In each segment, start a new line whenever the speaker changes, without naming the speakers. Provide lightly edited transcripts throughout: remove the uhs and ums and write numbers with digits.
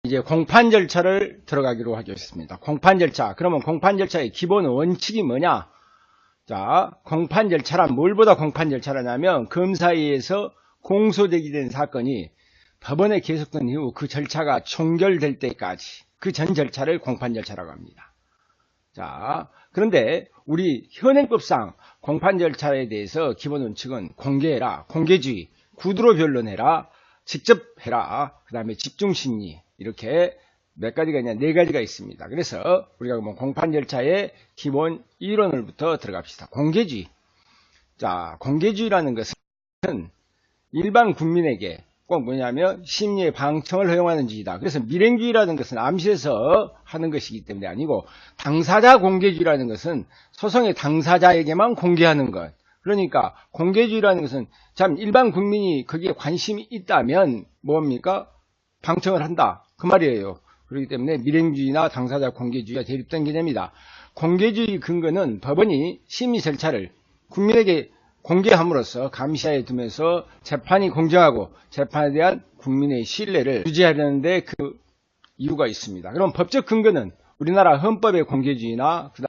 이제 공판 절차를 들어가기로 하겠습니다. 공판 절차. 그러면 공판 절차의 기본 원칙이 뭐냐? 자, 공판 절차란 뭘보다 공판 절차라냐면 검사에 의해서 공소되게 된 사건이 법원에 계속된 이후 그 절차가 종결될 때까지 그 전 절차를 공판 절차라고 합니다. 자, 그런데 우리 현행법상 공판 절차에 대해서 기본 원칙은 공개해라, 공개주의, 구두로 변론해라, 직접 해라, 그 다음에 집중심리, 이렇게 몇 가지가 있냐, 네 가지가 있습니다. 그래서 우리가 공판 절차의 기본 이론을부터 들어갑시다. 공개주의. 자, 공개주의라는 것은 일반 국민에게 꼭 뭐냐면 심리의 방청을 허용하는 주의다. 그래서 밀행주의라는 것은 암시해서 하는 것이기 때문에 아니고, 당사자 공개주의라는 것은 소송의 당사자에게만 공개하는 것. 그러니까 공개주의라는 것은 참 일반 국민이 거기에 관심이 있다면 뭡니까? 방청을 한다, 그 말이에요. 그렇기 때문에 밀행주의나 당사자 공개주의가 대립된 개념이다. 공개주의 근거는 법원이 심의 절차를 국민에게 공개함으로써 감시하에 두면서 재판이 공정하고 재판에 대한 국민의 신뢰를 유지하려는데 그 이유가 있습니다. 그럼 법적 근거는 우리나라 헌법의 공개주의나 그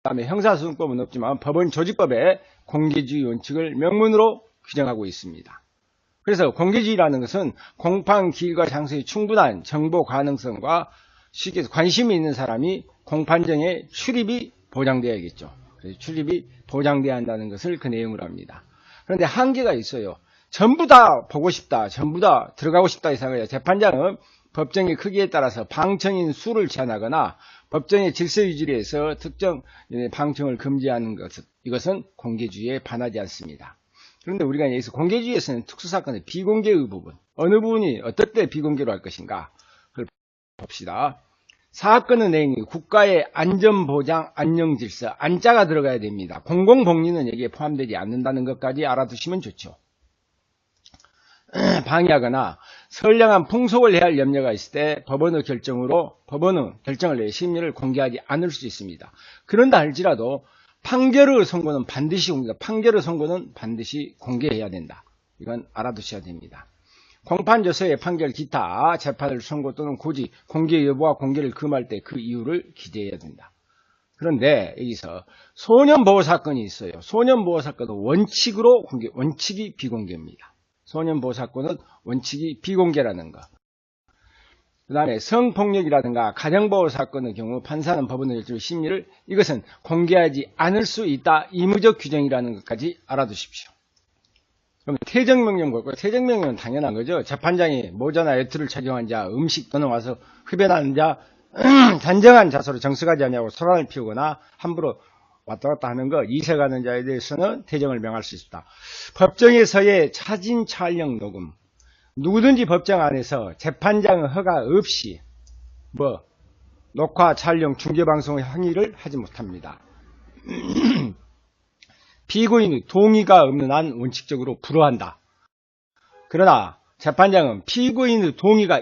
다음에 형사소송법은 없지만 법원 조직법의 공개주의 원칙을 명문으로 규정하고 있습니다. 그래서 공개주의라는 것은 공판 기일과 장소의 충분한 정보 가능성과 쉽게 관심이 있는 사람이 공판정에 출입이 보장되어야겠죠. 그래서 출입이 보장돼야 한다는 것을 그 내용으로 합니다. 그런데 한계가 있어요. 전부 다 보고 싶다, 전부 다 들어가고 싶다 이상해요. 재판장은 법정의 크기에 따라서 방청인 수를 제한하거나 법정의 질서 유지를 해서 특정 방청을 금지하는 이것은 공개주의에 반하지 않습니다. 그런데 우리가 여기서 공개주의에서는 특수사건의 비공개의 부분, 어느 부분이 어떨 때 비공개로 할 것인가 그걸 봅시다. 사건의 내용이 국가의 안전보장, 안녕질서, 안자가 들어가야 됩니다. 공공복리는 여기에 포함되지 않는다는 것까지 알아두시면 좋죠. 방해하거나 선량한 풍속을 해야 할 염려가 있을 때 법원의 결정을 내어 심리를 공개하지 않을 수 있습니다. 그런다 할지라도 판결의 선고는 반드시 공개다. 판결의 선고는 반드시 공개해야 된다. 이건 알아두셔야 됩니다. 공판조서의 판결 기타 재판을 선고 또는 고지 공개 여부와 공개를 금할 때 그 이유를 기재해야 된다. 그런데 여기서 소년보호사건이 있어요. 소년보호사건은 원칙으로 공개, 원칙이 비공개입니다. 소년보호사건은 원칙이 비공개라는 것. 그 다음에 성폭력이라든가 가정보호사건의 경우 판사는 법원의 결정 심리를 이것은 공개하지 않을 수 있다. 의무적 규정이라는 것까지 알아두십시오. 그럼 퇴정명령 볼까요? 퇴정명령은 당연한 거죠. 재판장이 모자나 외투를 착용한 자, 음식 또는 와서 흡연하는 자, 단정한 자세로 정숙하지 않냐고 소란을 피우거나 함부로 왔다 갔다 하는 것, 이색하는 자에 대해서는 퇴정을 명할 수 있다. 법정에서의 사진 촬영 녹음, 누구든지 법정 안에서 재판장의 허가 없이 녹화, 촬영, 중계방송의 행위를 하지 못합니다. 피고인의 동의가 없는 한 원칙적으로 불허한다. 그러나 재판장은 피고인의 동의가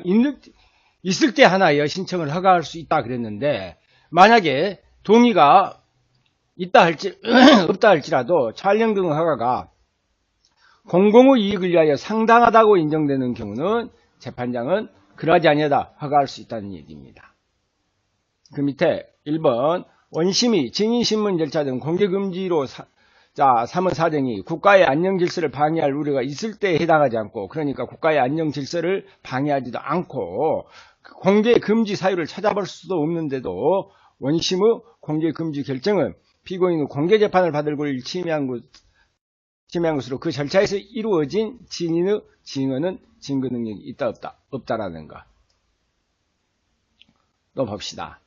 있을 때 하나여 신청을 허가할 수 있다 그랬는데, 만약에 동의가 없다 할지라도 촬영 등 허가가 공공의 이익을 위하여 상당하다고 인정되는 경우는 재판장은 그러하지 아니하다 허가할 수 있다는 얘기입니다. 그 밑에 1번 원심이 증인신문 절차 등 공개금지로 삼은 사정이 국가의 안녕질서를 방해할 우려가 있을 때에 해당하지 않고, 그러니까 국가의 안녕질서를 방해하지도 않고 공개금지 사유를 찾아볼 수도 없는데도 원심의 공개금지 결정은 피고인의 공개재판을 받을 권리를 침해한 것으로 그 절차에서 이루어진 증인의 증언은 증거 능력이 있다 없다라는 것. 또 봅시다.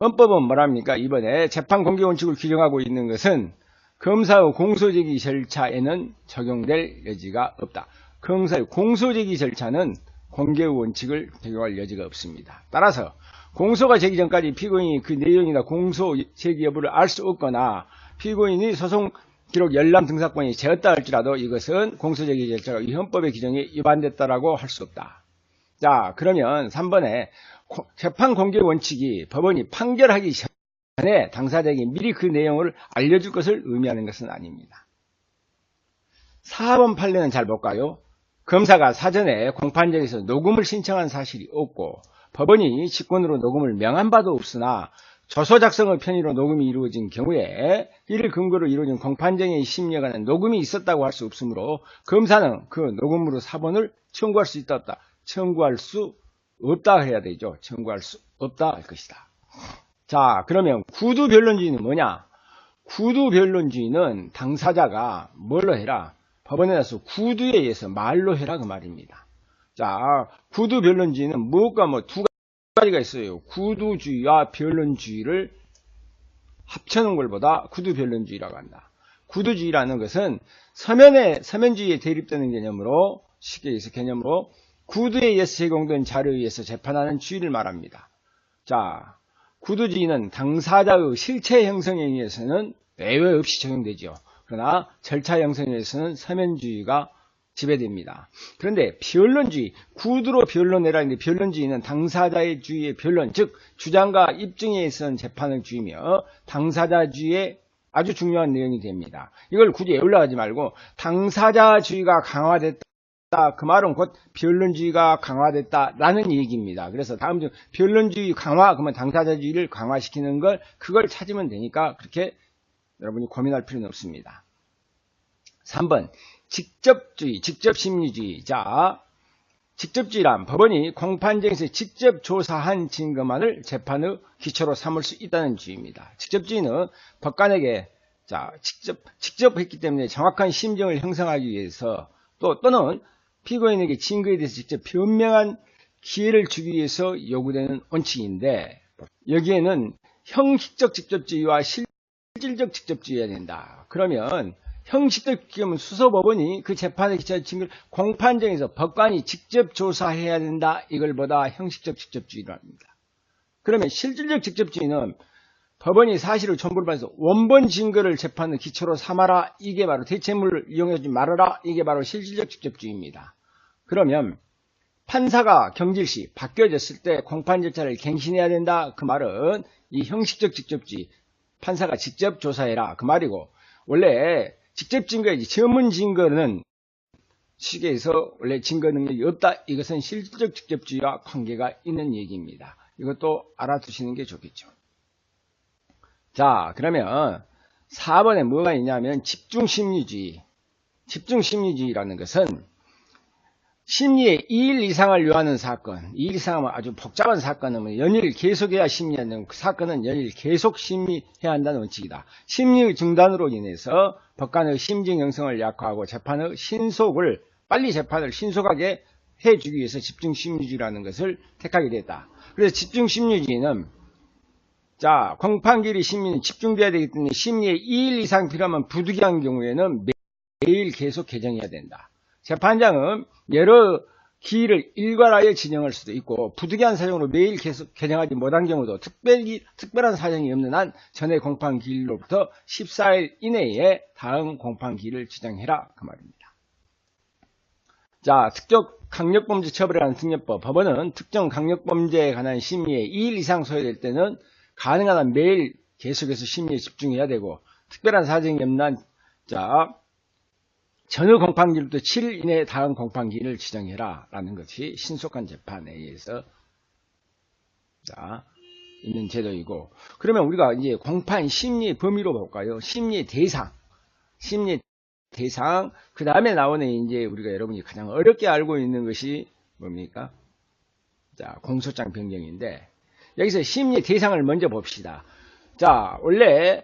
헌법은 뭐랍니까? 이번에 재판 공개 원칙을 규정하고 있는 것은 검사의 공소제기 절차에는 적용될 여지가 없다. 검사의 공소제기 절차는 공개의 원칙을 적용할 여지가 없습니다. 따라서 공소가 제기 전까지 피고인이 그 내용이나 공소 제기 여부를 알 수 없거나 피고인이 소송 기록 열람 등사권이 제었다 할지라도 이것은 공소제기 절차가 이 헌법의 규정에 위반됐다라고 할 수 없다. 자, 그러면 3번에 재판 공개 원칙이 법원이 판결하기 전에 당사자에게 미리 그 내용을 알려줄 것을 의미하는 것은 아닙니다. 4번 판례는 잘 볼까요? 검사가 사전에 공판장에서 녹음을 신청한 사실이 없고 법원이 직권으로 녹음을 명한 바도 없으나 조서 작성의 편의로 녹음이 이루어진 경우에 이를 근거로 이루어진 공판정의 심리에 관한 녹음이 있었다고 할 수 없으므로 검사는 그 녹음으로 사본을 청구할 수 있다 없다. 청구할 수 없다 해야 되죠. 청구할 수 없다 할 것이다. 자, 그러면 구두변론주의는 뭐냐? 구두변론주의는 당사자가 뭘로 해라? 법원에 나서 구두에 의해서 말로 해라 그 말입니다. 자, 구두변론주의는 무엇과 두 가지가 있어요. 구두주의와 변론주의를 합쳐놓은 걸 보다 구두변론주의라고 한다. 구두주의라는 것은 서면주의에 대립되는 개념으로, 쉽게 얘기해서 개념으로 구두에 의해서 제공된 자료에 의해서 재판하는 주의를 말합니다. 자, 구두주의는 당사자의 실체 형성에 의해서는 예외 없이 적용되죠. 그러나 절차 형성에 의해서는 서면주의가 지배됩니다. 그런데 변론주의, 구두로 변론해라는데 변론주의는 당사자의 주의의 변론, 즉 주장과 입증에 있어서는 재판의 주의며 당사자주의의 아주 중요한 내용이 됩니다. 이걸 굳이 올라가지 말고 당사자주의가 강화됐다. 그 말은 곧 변론주의가 강화됐다라는 얘기입니다. 그래서 다음 중 변론주의 강화, 그러면 당사자주의를 강화시키는 걸 그걸 찾으면 되니까 그렇게 여러분이 고민할 필요는 없습니다. 3번 직접주의, 직접심리주의. 자, 직접주의란 법원이 공판정에서 직접 조사한 증거만을 재판의 기초로 삼을 수 있다는 주의입니다. 직접주의는 법관에게 직접 했기 때문에 정확한 심정을 형성하기 위해서 또는 피고인에게 증거에 대해서 직접 변명한 기회를 주기 위해서 요구되는 원칙인데 여기에는 형식적 직접주의와 실질적 직접주의가 된다. 그러면 형식적 기업은 수소법원이 그 재판에 기초한 증거를 공판정에서 법관이 직접 조사해야 된다. 이걸 보다 형식적 직접주의로 합니다. 그러면 실질적 직접주의는 법원이 사실을 첨부를 받아서 원본 증거를 재판의 기초로 삼아라. 이게 바로 대체물을 이용하지 말아라. 이게 바로 실질적 직접주의입니다. 그러면 판사가 경질시 바뀌어졌을 때 공판 절차를 갱신해야 된다. 그 말은 이 형식적 직접주의, 판사가 직접 조사해라. 그 말이고 원래 직접 증거이지 전문 증거는 시계에서 원래 증거 능력이 없다. 이것은 실질적 직접주의와 관계가 있는 얘기입니다. 이것도 알아두시는 게 좋겠죠. 자, 그러면 4번에 뭐가 있냐면 집중심리주의. 집중심리주의라는 것은 심리에 2일 이상을 요하는 사건, 2일 이상은 아주 복잡한 사건은 연일 계속해야 심리하는 그 사건은 연일 계속 심리해야 한다는 원칙이다. 심리의 중단으로 인해서 법관의 심증 형성을 약화하고 재판의 빨리 재판을 신속하게 해주기 위해서 집중심리주의라는 것을 택하게 됐다. 그래서 집중심리주의는 공판기일의 심리는 집중돼야 되기 때문에 심리에 2일 이상 필요하면 부득이한 경우에는 매일 계속 개정해야 된다. 재판장은 여러 기일을 일괄하여 진행할 수도 있고 부득이한 사정으로 매일 계속 개정하지 못한 경우도 특별한 사정이 없는 한 전에 공판기일로부터 14일 이내에 다음 공판기일을 지정해라 그 말입니다. 자, 특정 강력범죄 처벌에 관한 특례법. 법원은 특정 강력범죄에 관한 심리에 2일 이상 소요될 때는 가능한 한 매일 계속해서 심리에 집중해야 되고 특별한 사정이 없는 한 전후 공판기일부터 7일 이내에 다음 공판기일을 지정해라 라는 것이 신속한 재판에 의해서 있는 제도이고, 그러면 우리가 이제 공판 심리의 범위로 볼까요? 심리의 대상, 그 다음에 나오는 이제 우리가 여러분이 가장 어렵게 알고 있는 것이 뭡니까? 공소장 변경인데, 여기서 심리의 대상을 먼저 봅시다. 원래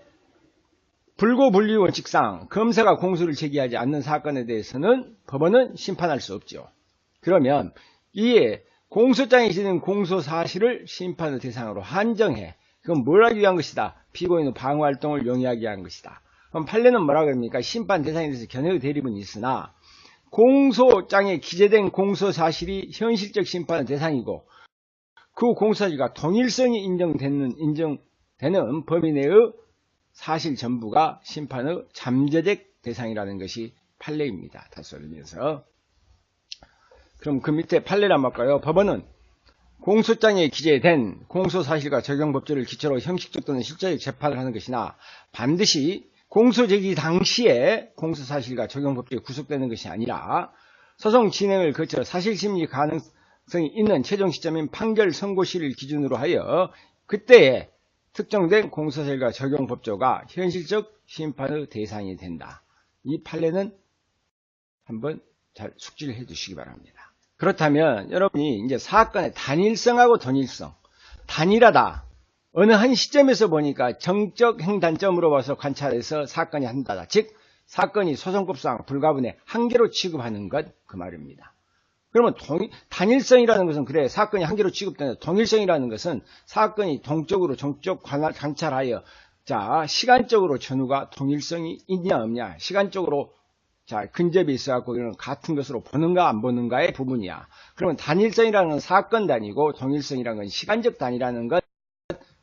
불고불리 원칙상 검사가 공소를 제기하지 않는 사건에 대해서는 법원은 심판할 수 없죠. 그러면 이에 공소장에 지는 공소 사실을 심판의 대상으로 한정해. 그건 뭘 하기 위한 것이다? 피고인의 방어활동을 용이하게 한 것이다. 그럼 판례는 뭐라 그럽니까? 심판 대상에 대해서 견해의 대립은 있으나 공소장에 기재된 공소 사실이 현실적 심판의 대상이고 그 공소사실과 동일성이 인정되는 범위 내의 사실 전부가 심판의 잠재적 대상이라는 것이 판례입니다. 다시 설명해서. 그럼 그 밑에 판례를 한번 볼까요? 법원은 공소장에 기재된 공소사실과 적용법조를 기초로 형식적 또는 실질적 재판을 하는 것이나 반드시 공소 제기 당시에 공소사실과 적용법조에 구속되는 것이 아니라 소송 진행을 거쳐 사실심리 있는 최종 시점인 판결 선고시를 기준으로 하여 그때에 특정된 공소사실과 적용법조가 현실적 심판의 대상이 된다. 이 판례는 한번 잘 숙지를 해 두시기 바랍니다. 그렇다면 여러분이 이제 사건의 단일성하고 동일성, 단일하다. 어느 한 시점에서 보니까 정적 행단점으로 봐서 관찰해서 사건이 한다다. 즉 사건이 소송법상 불가분의 한 개로 취급하는 것 그 말입니다. 그러면 단일성이라는 것은 그래 사건이 한 개로 취급되는데 동일성이라는 것은 사건이 동적으로 정적 관찰하여 자 시간적으로 전후가 동일성이 있냐 없냐 시간적으로 자 근접이 있어갖고 이런 같은 것으로 보는가 안 보는가의 부분이야. 그러면 단일성이라는 건 사건 단위고 동일성이라는 건 시간적 단위라는 것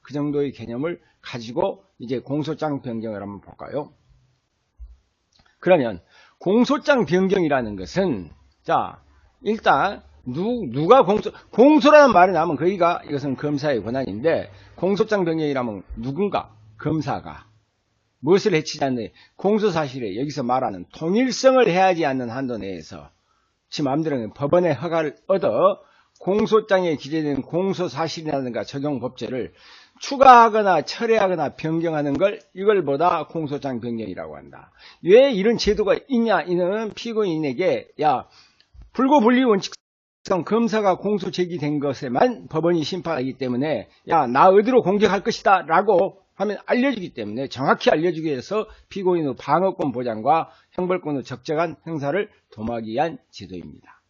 그 정도의 개념을 가지고 이제 공소장 변경을 한번 볼까요? 그러면 공소장 변경이라는 것은 자 일단 누가 공소라는 말이 나오면 거기가 이것은 검사의 권한인데 공소장 변경이라면 누군가 검사가 무엇을 해치지 않는 공소사실에 여기서 말하는 동일성을 해하지 않는 한도 내에서 지 마음대로 법원의 허가를 얻어 공소장에 기재된 공소사실이라든가 적용법제를 추가하거나 철회하거나 변경하는 걸 이걸 보다 공소장 변경이라고 한다. 왜 이런 제도가 있냐? 이는 피고인에게 야 불고불리 원칙상 검사가 공소 제기된 것에만 법원이 심판하기 때문에 야 나 어디로 공격할 것이다 라고 하면 알려주기 때문에 정확히 알려주기 위해서 피고인의 방어권 보장과 형벌권의 적정한 행사를 도모하기 위한 제도입니다.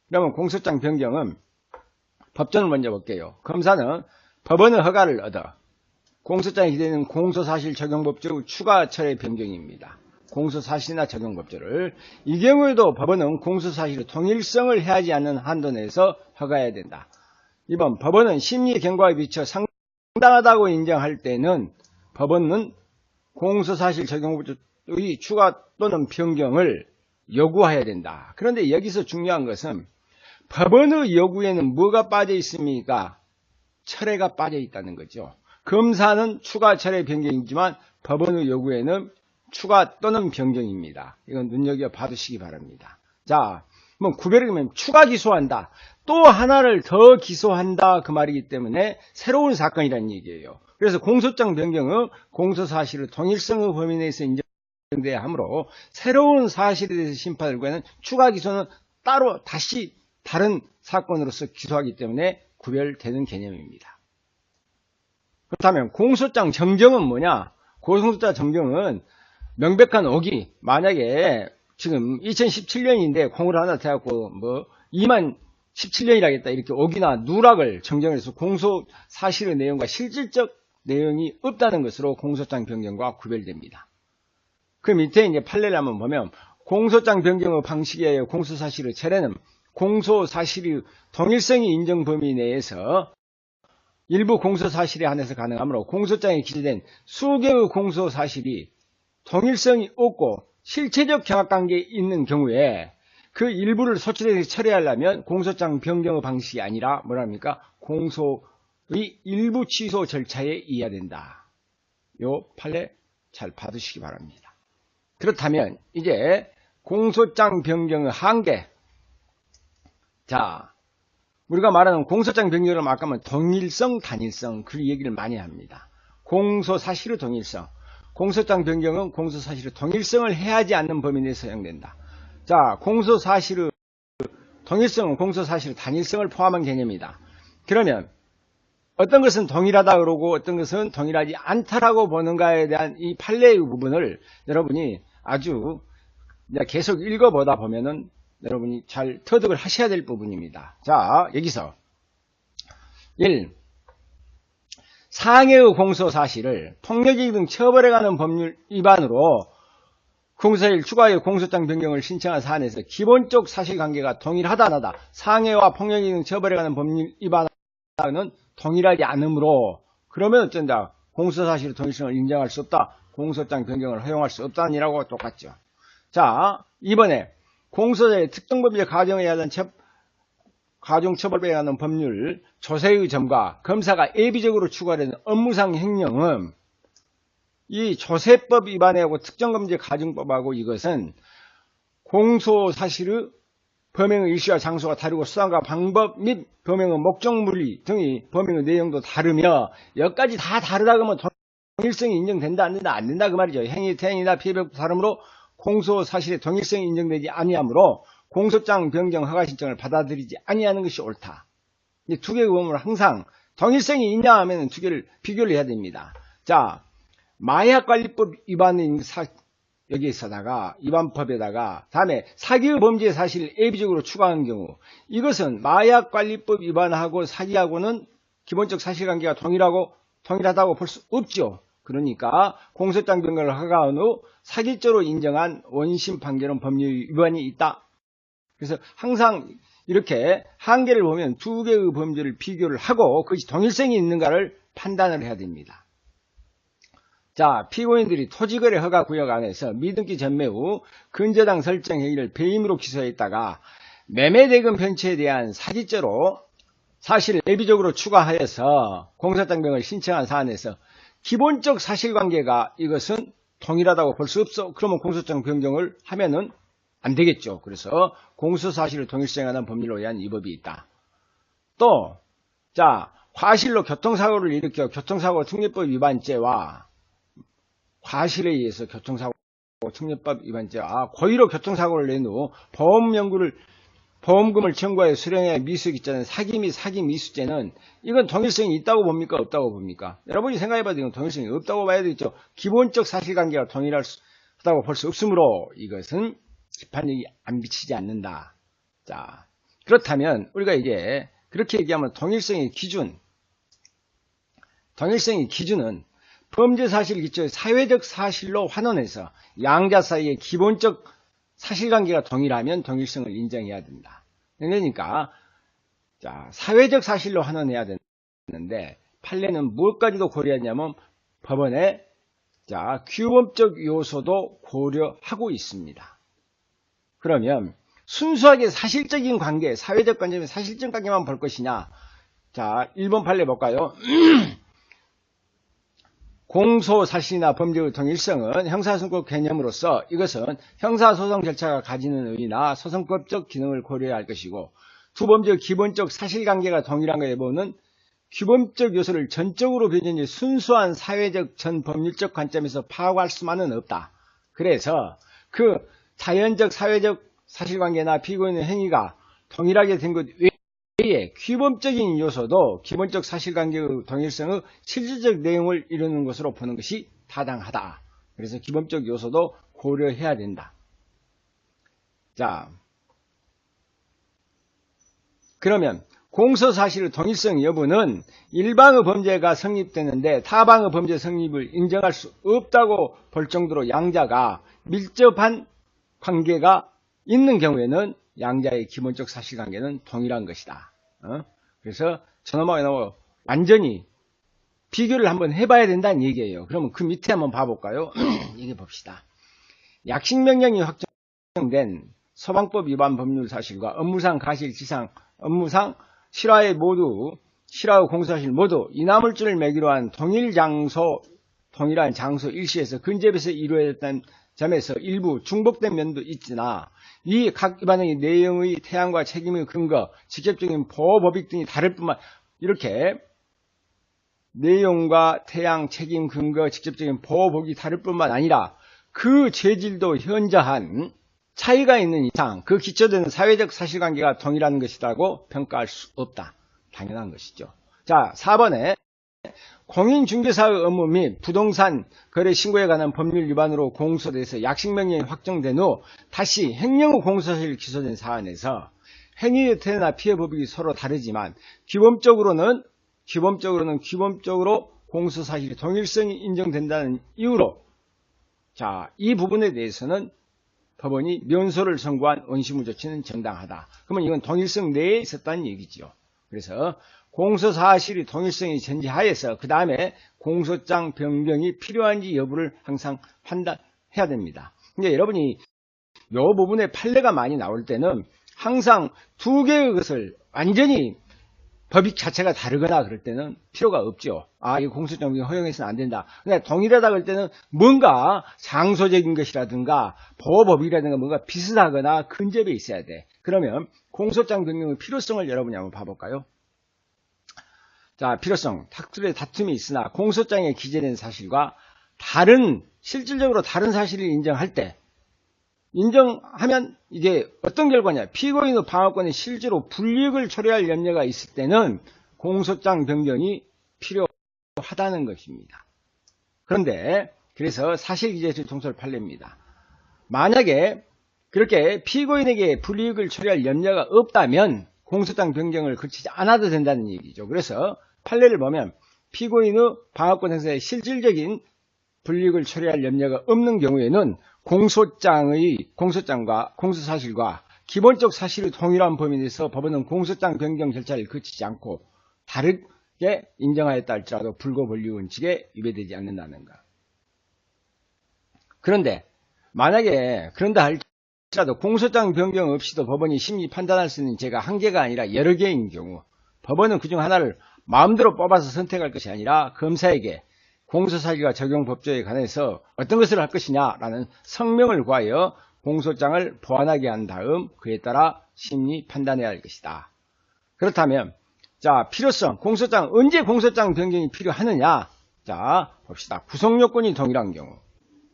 그러면 공소장 변경은 법전을 먼저 볼게요. 검사는 법원의 허가를 얻어 공소장에 기재되는 공소사실 적용법조 추가 철회 변경입니다. 공소사실이나 적용법조를 이 경우에도 법원은 공소사실의 동일성을 해하지 않는 한도 내에서 허가해야 된다. 2번 법원은 심리 경과에 비춰 상당하다고 인정할 때는 법원은 공소사실 적용법조의 추가 또는 변경을 요구해야 된다. 그런데 여기서 중요한 것은 법원의 요구에는 뭐가 빠져 있습니까? 철회가 빠져 있다는 거죠. 검사는 추가 철회 변경이지만 법원의 요구에는 추가 또는 변경입니다. 이건 눈여겨 봐두시기 바랍니다. 자, 뭐 구별하면 추가 기소한다. 또 하나를 더 기소한다 그 말이기 때문에 새로운 사건이라는 얘기예요. 그래서 공소장 변경은 공소사실의 동일성의 범위 내에서 인정돼야 하므로 새로운 사실에 대해서 심판을 구하는 추가 기소는 따로 다시 다른 사건으로서 기소하기 때문에 구별되는 개념입니다. 그렇다면 공소장 정정은 뭐냐? 공소장 정정은 명백한 오기, 만약에 지금 2017년인데 콩을 하나 대갖고 뭐 2017년이라겠다 이렇게 오기나 누락을 정정해서 공소 사실의 내용과 실질적 내용이 없다는 것으로 공소장 변경과 구별됩니다. 그 밑에 이제 판례를 한번 보면 공소장 변경의 방식에 의해 공소 사실의 철회는 공소 사실의 동일성이 인정 범위 내에서 일부 공소 사실에 한해서 가능하므로 공소장에 기재된 수개의 공소 사실이 동일성이 없고 실체적 경합관계에 있는 경우에 그 일부를 소치대에서 처리하려면 공소장 변경의 방식이 아니라 뭐랍니까? 공소의 일부 취소 절차에 의해야 된다. 요 판례 잘 봐두시기 바랍니다. 그렇다면 이제 공소장 변경의 한계. 자, 우리가 말하는 공소장 변경을 아까 뭐 동일성, 단일성 그 얘기를 많이 합니다. 공소사실의 동일성. 공소장 변경은 공소사실의 동일성을 해하지 않는 범위 내에서 사용된다. 자, 공소사실의 동일성은 공소사실의 단일성을 포함한 개념이다. 그러면 어떤 것은 동일하다 그러고 어떤 것은 동일하지 않다라고 보는가에 대한 이 판례의 부분을 여러분이 아주 계속 읽어보다 보면은 여러분이 잘 터득을 하셔야 될 부분입니다. 자, 여기서 1. 상해의 공소사실을 폭력이익 등 처벌해가는 법률 위반으로 공소사실 추가의 공소장 변경을 신청한 사안에서 기본적 사실관계가 동일하다 안 하다. 상해와 폭력이익 등 처벌해가는 법률 위반은 동일하지 않으므로 그러면 어쩐다. 공소사실의 동일성을 인정할 수 없다. 공소장 변경을 허용할 수 없다니라고 똑같죠. 자, 이번에 공소사의 특정법률 가정에 의한 가중처벌에 관한 법률 조세의 점과 검사가 예비적으로 추가되는 업무상 행령은 이 조세법 위반하고 특정범죄 가중법하고 이것은 공소사실의 범행의 일시와 장소가 다르고 수단과 방법 및 범행의 목적물리 등의 범행의 내용도 다르며 여기까지 다 다르다 그러면 동일성이 인정된다 안 된다 안 된다 그 말이죠. 행위, 태행이나 피해법도 다르므로 공소 사실의 동일성이 인정되지 아니하므로 공소장 변경 허가 신청을 받아들이지 아니하는 것이 옳다. 이 두 개의 범을 항상 동일성이 있냐 하면 두 개를 비교를 해야 됩니다. 자, 마약관리법 위반인 여기에서다가 위반법에다가 다음에 사기의 범죄 사실을 예비적으로 추가한 경우 이것은 마약관리법 위반하고 사기하고는 기본적 사실관계가 동일하다고 볼 수 없죠. 그러니까 공소장 변경을 허가한 후 사기죄로 인정한 원심 판결은 법률 위반이 있다. 그래서 항상 이렇게 한계를 보면 두 개의 범죄를 비교를 하고 그것이 동일성이 있는가를 판단을 해야 됩니다. 자, 피고인들이 토지거래 허가 구역 안에서 미등기 전매 후 근저당 설정 행위를 배임으로 기소했다가 매매대금 편취에 대한 사기죄로 사실을 예비적으로 추가하여서 공소장 변경을 신청한 사안에서 기본적 사실관계가 이것은 동일하다고 볼 수 없어. 그러면 공소장 변경을 하면은 안 되겠죠. 그래서 공소사실을 동일성하는 법률로 의한 위법이 있다. 또, 자, 과실로 교통사고를 일으켜 교통사고 특례법 위반죄와 과실에 의해서 교통사고 특례법 위반죄와 고의로 교통사고를 낸 후 보험금을 청구하여 수령해 미수익자는 사기 및 사기 미수죄는 이건 동일성이 있다고 봅니까? 없다고 봅니까? 여러분이 생각해봐도 이건 동일성이 없다고 봐야 되겠죠. 기본적 사실관계가 동일하다고 볼 수 없으므로 이것은 재판력이 안 비치지 않는다. 자, 그렇다면 우리가 이제 그렇게 얘기하면 동일성의 기준은 범죄 사실 기초의 사회적 사실로 환원해서 양자 사이의 기본적 사실관계가 동일하면 동일성을 인정해야 된다. 그러니까 자, 사회적 사실로 환원해야 되는데 판례는 무엇까지도 고려하냐면 법원의 자, 규범적 요소도 고려하고 있습니다. 그러면 순수하게 사실적인 관계, 사회적 관점의 사실적 관계만 볼 것이냐? 자, 1번 판례 볼까요? 공소사실이나 범죄의 동일성은 형사소송법 개념으로서 이것은 형사소송 절차가 가지는 의의나 소송법적 기능을 고려해야 할 것이고 두 범죄의 기본적 사실관계가 동일한 것에 보면 규범적 요소를 전적으로 변경해 순수한 사회적 전 법률적 관점에서 파악할 수만은 없다. 그래서 그 자연적 사회적 사실관계나 피고인의 행위가 동일하게 된 것 외에 규범적인 요소도 기본적 사실관계의 동일성의 실질적 내용을 이루는 것으로 보는 것이 타당하다. 그래서 기본적 요소도 고려해야 된다. 자, 그러면 공소사실의 동일성 여부는 일방의 범죄가 성립되는데 타방의 범죄 성립을 인정할 수 없다고 볼 정도로 양자가 밀접한 관계가 있는 경우에는 양자의 기본적 사실관계는 동일한 것이다. 그래서 저놈하고 완전히 비교를 한번 해봐야 된다는 얘기예요. 그러면 그 밑에 한번 봐볼까요? 얘기해 봅시다. 약식명령이 확정된 소방법 위반 법률 사실과 업무상 가실치상, 업무상 실화의 공소사실 모두 이나물줄을 매기로 한 동일한 장소 일시에서 근접해서 이루어졌다는 점에서 일부 중복된 면도 있으나 이 각 위반행위 내용의 태양과 책임의 근거, 직접적인 보호 법익 등이 다를 뿐만 이렇게 내용과 태양, 책임, 근거, 직접적인 보호 법익이 다를 뿐만 아니라 그 죄질도 현저한 차이가 있는 이상 그 기초되는 사회적 사실관계가 동일한 것이라고 평가할 수 없다. 당연한 것이죠. 자, 4번에 공인중개사의 업무 및 부동산 거래 신고에 관한 법률 위반으로 공소돼서 약식명령이 확정된 후 다시 행령의 공소사실이 기소된 사안에서 행위의 태나 피해 법익이 서로 다르지만 기본적으로 공소사실이 동일성이 인정된다는 이유로 자, 이 부분에 대해서는 법원이 면소를 선고한 원심의 조치는 정당하다. 그러면 이건 동일성 내에 있었다는 얘기죠. 그래서 공소사실이 동일성이 전제하에서 그 다음에 공소장 변경이 필요한지 여부를 항상 판단해야 됩니다. 근데 여러분이 이 부분에 판례가 많이 나올 때는 항상 두 개의 것을 완전히 법익 자체가 다르거나 그럴 때는 필요가 없죠. 아, 이거 공소장 변경 허용해서는 안 된다. 근데 동일하다 그럴 때는 뭔가 장소적인 것이라든가 보호법이라든가 뭔가 비슷하거나 근접해 있어야 돼. 그러면 공소장 변경의 필요성을 여러분이 한번 봐볼까요? 자, 필요성. 학술의 다툼이 있으나 공소장에 기재된 사실과 실질적으로 다른 사실을 인정할 때, 인정하면 이게 어떤 결과냐? 피고인의 방어권에 실제로 불이익을 초래할 염려가 있을 때는 공소장 변경이 필요하다는 것입니다. 그런데 그래서 사실기재실 종설 판례입니다. 만약에 그렇게 피고인에게 불이익을 초래할 염려가 없다면 공소장 변경을 거치지 않아도 된다는 얘기죠. 그래서 판례를 보면 피고인의 방어권 행사에 실질적인 불이익을 초래할 염려가 없는 경우에는 공소장과 공소사실과 기본적 사실의 동일한 범위 내에서 법원은 공소장 변경 절차를 거치지 않고 다르게 인정하였다 할지라도 불고 권리 원칙에 위배되지 않는다는 것. 그런데 만약에 그런다 할지라도 공소장 변경 없이도 법원이 심리 판단할 수 있는 죄가 한 개가 아니라 여러 개인 경우 법원은 그중 하나를 마음대로 뽑아서 선택할 것이 아니라 검사에게 공소사실과 적용법조에 관해서 어떤 것을 할 것이냐라는 성명을 구하여 공소장을 보완하게 한 다음 그에 따라 심리 판단해야 할 것이다. 그렇다면 자, 필요성, 언제 공소장 변경이 필요하느냐? 자, 봅시다. 구성요건이 동일한 경우.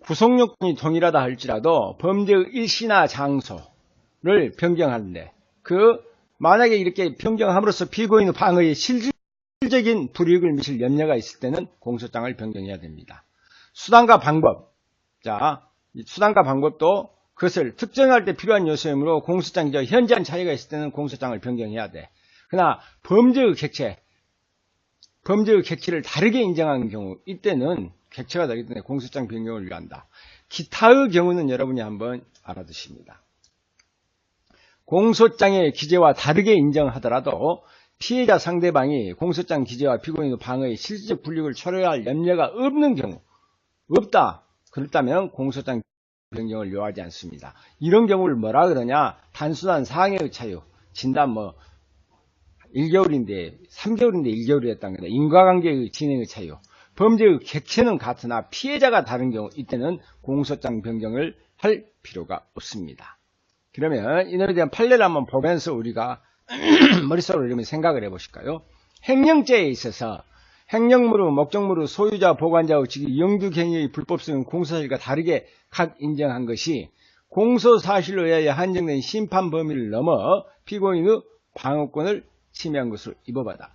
구성요건이 동일하다 할지라도 범죄의 일시나 장소를 변경하는데 만약에 이렇게 변경함으로써 피고인의 방어에 실질적인 불이익을 미칠 염려가 있을 때는 공소장을 변경해야 됩니다. 수단과 방법. 자, 수단과 방법도 그것을 특정할 때 필요한 요소이므로 공소장 기재와 현저한 차이가 있을 때는 공소장을 변경해야 돼. 그러나 범죄의 객체를 다르게 인정한 경우, 이때는 객체가 다르기 때문에 공소장 변경을 위한다. 기타의 경우는 여러분이 한번 알아두십니다. 공소장의 기재와 다르게 인정하더라도 피해자 상대방이 공소장 기재와 피고인의 방어에 실질적 불이익을 초래할 염려가 없는 경우, 없다. 그렇다면 공소장 변경을 요하지 않습니다. 이런 경우를 뭐라 그러냐? 단순한 상해의 차유. 진단 1개월인데 3개월인데 1개월이었다는 거다. 인과관계의 진행의 차유. 범죄의 객체는 같으나 피해자가 다른 경우 이때는 공소장 변경을 할 필요가 없습니다. 그러면 이놈에 대한 판례를 한번 보면서 우리가 머릿속으로 이러면 생각을 해보실까요? 횡령죄에 있어서 횡령물의 목적물의 소유자 보관자의 직위 영득행위의 불법성은 공소사실과 다르게 각 인정한 것이 공소사실에 의하여 한정된 심판 범위를 넘어 피고인의 방어권을 침해한 것으로 입어받아.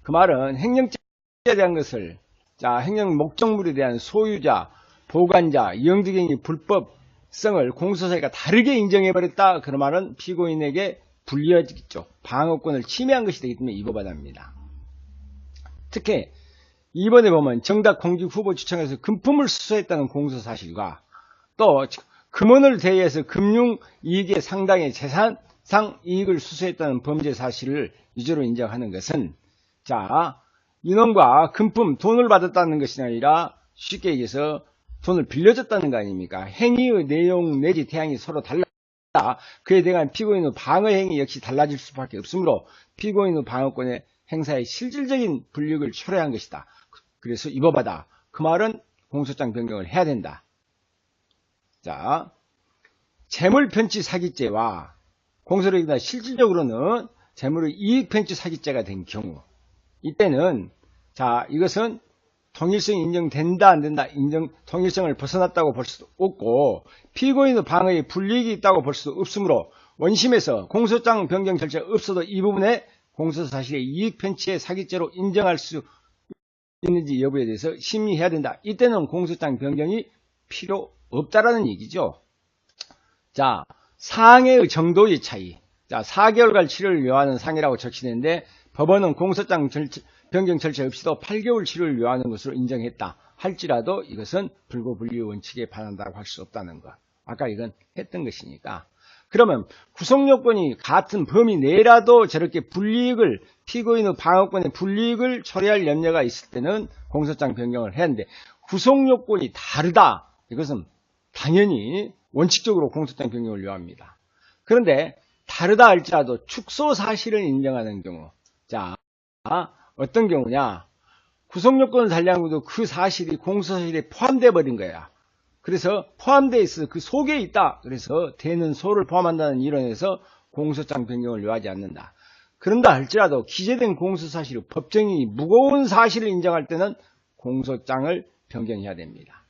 그 말은 횡령죄에 대한 것을 횡령 목적물에 대한 소유자, 보관자, 영득행위 불법성을 공소사실과 다르게 인정해버렸다. 그 말은 피고인에게 불리해지겠죠. 방어권을 침해한 것이 되기 때문에 입어받아입니다. 특히 이번에 보면 정답 공직 후보 추천에서 금품을 수수했다는 공소사실과 또 금원을 대여해서 금융이익의 상당의 재산상 이익을 수수했다는 범죄 사실을 유죄로 인정하는 것은 이놈과 금품 돈을 받았다는 것이 아니라 쉽게 얘기해서 돈을 빌려줬다는 거 아닙니까? 행위의 내용 내지 태양이 서로 달라 그에 대한 피고인의 방어 행위 역시 달라질 수밖에 없으므로 피고인의 방어권의 행사에 실질적인 불이익을 초래한 것이다. 그래서 입어받아. 그 말은 공소장 변경을 해야 된다. 재물편취 사기죄와 공소력이나 실질적으로는 재물의 이익편취 사기죄가 된 경우 이때는 이것은 통일성이 인정된다 안 된다 통일성을 벗어났다고 볼 수도 없고 피고인의 방어에 불이익이 있다고 볼 수도 없으므로 원심에서 공소장 변경 절차가 없어도 이 부분에 공소사실의 이익편취의 사기죄로 인정할 수 있는지 여부에 대해서 심의해야 된다. 이때는 공소장 변경이 필요 없다라는 얘기죠. 상해의 정도의 차이. 4개월간 치료를 요하는 상해라고 적시되는데 법원은 공소장 변경 절차 없이도 8개월 치료를 요하는 것으로 인정했다. 할지라도 이것은 불고불리 원칙에 반한다고 할 수 없다는 것. 아까 이건 했던 것이니까. 그러면 구성요건이 같은 범위 내라도 저렇게 불이익을 피고인의 방어권에 불이익을 초래할 염려가 있을 때는 공소장 변경을 해야 하는데 구성요건이 다르다. 이것은 당연히 원칙적으로 공소장 변경을 요합니다. 그런데 다르다 할지라도 축소 사실을 인정하는 경우. 자, 어떤 경우냐? 구속요건을 달리한 것도 그 사실이 공소사실에 포함되어 버린 거야. 그래서 포함되어 있어 그 속에 있다. 그래서 되는 소를 포함한다는 이론에서 공소장 변경을 요하지 않는다. 그런다 할지라도 기재된 공소사실이 법정이 무거운 사실을 인정할 때는 공소장을 변경해야 됩니다.